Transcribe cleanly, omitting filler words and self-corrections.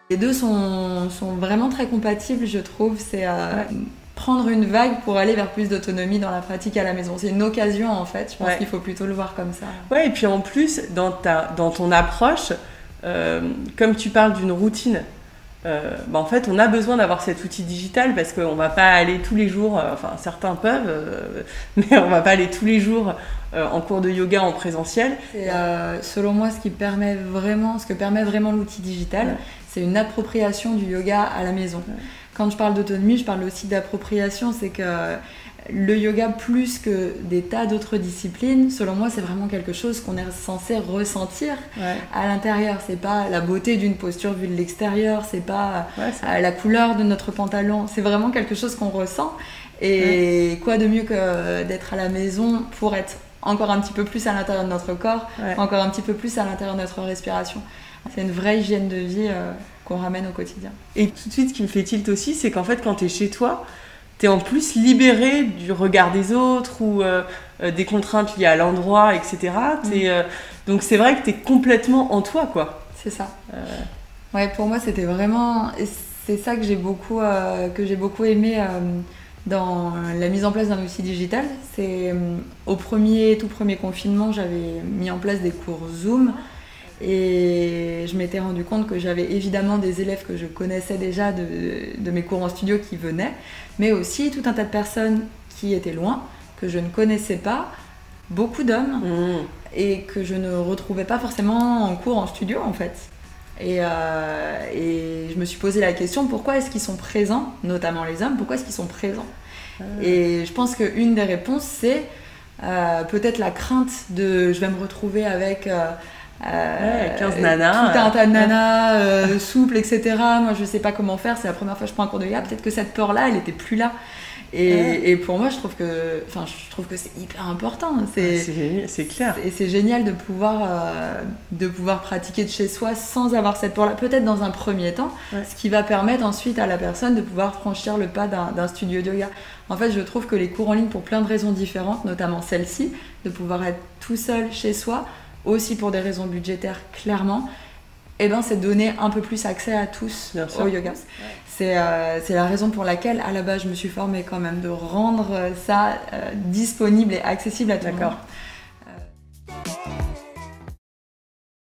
Les deux sont vraiment très compatibles, je trouve. C'est prendre une vague pour aller vers plus d'autonomie dans la pratique à la maison. C'est une occasion, en fait. Je pense qu'il faut plutôt le voir comme ça. Ouais, et puis en plus, dans ton approche, comme tu parles d'une routine, en fait, on a besoin d'avoir cet outil digital parce qu'on ne va pas aller tous les jours, enfin certains peuvent, mais on ne va pas aller tous les jours en cours de yoga en présentiel. C'est, selon moi, ce que permet vraiment l'outil digital, c'est une appropriation du yoga à la maison. Quand je parle d'autonomie, je parle aussi d'appropriation, c'est que le yoga, plus que des tas d'autres disciplines, selon moi, c'est vraiment quelque chose qu'on est censé ressentir à l'intérieur. C'est pas la beauté d'une posture vue de l'extérieur, c'est pas la couleur de notre pantalon, c'est vraiment quelque chose qu'on ressent. Et quoi de mieux que d'être à la maison pour être encore un petit peu plus à l'intérieur de notre corps, encore un petit peu plus à l'intérieur de notre respiration. C'est une vraie hygiène de vie qu'on ramène au quotidien. Et tout de suite, ce qui me fait tilt aussi, c'est qu'en fait, quand tu es chez toi, t'es en plus libéré du regard des autres ou des contraintes liées à l'endroit, etc. Donc c'est vrai que t'es complètement en toi, quoi. C'est ça. Ouais, pour moi, c'était vraiment... C'est ça que j'ai beaucoup aimé dans la mise en place d'un outil digital. C'est tout premier confinement, j'avais mis en place des cours Zoom. Et je m'étais rendu compte que j'avais évidemment des élèves que je connaissais déjà de mes cours en studio qui venaient, mais aussi tout un tas de personnes qui étaient loin, que je ne connaissais pas, beaucoup d'hommes, et que je ne retrouvais pas forcément en cours en studio en fait. Et je me suis posé la question, pourquoi est-ce qu'ils sont présents, notamment les hommes, pourquoi est-ce qu'ils sont présents ? Et je pense qu'une des réponses, c'est peut-être la crainte de je vais me retrouver avec... 15 nanas, tout un tas de nanas souples, etc. Moi je sais pas comment faire, c'est la première fois que je prends un cours de yoga, peut-être que cette peur là elle était plus là et pour moi je trouve que c'est hyper important, c'est clair, et c'est génial de pouvoir pratiquer de chez soi sans avoir cette peur là, peut-être dans un premier temps, ce qui va permettre ensuite à la personne de pouvoir franchir le pas d'un studio de yoga. En fait je trouve que les cours en ligne, pour plein de raisons différentes, notamment celle-ci, de pouvoir être tout seul chez soi, aussi pour des raisons budgétaires clairement, c'est donner un peu plus accès à tous au yoga. C'est la raison pour laquelle à la base je me suis formée quand même, de rendre ça disponible et accessible à tout le monde.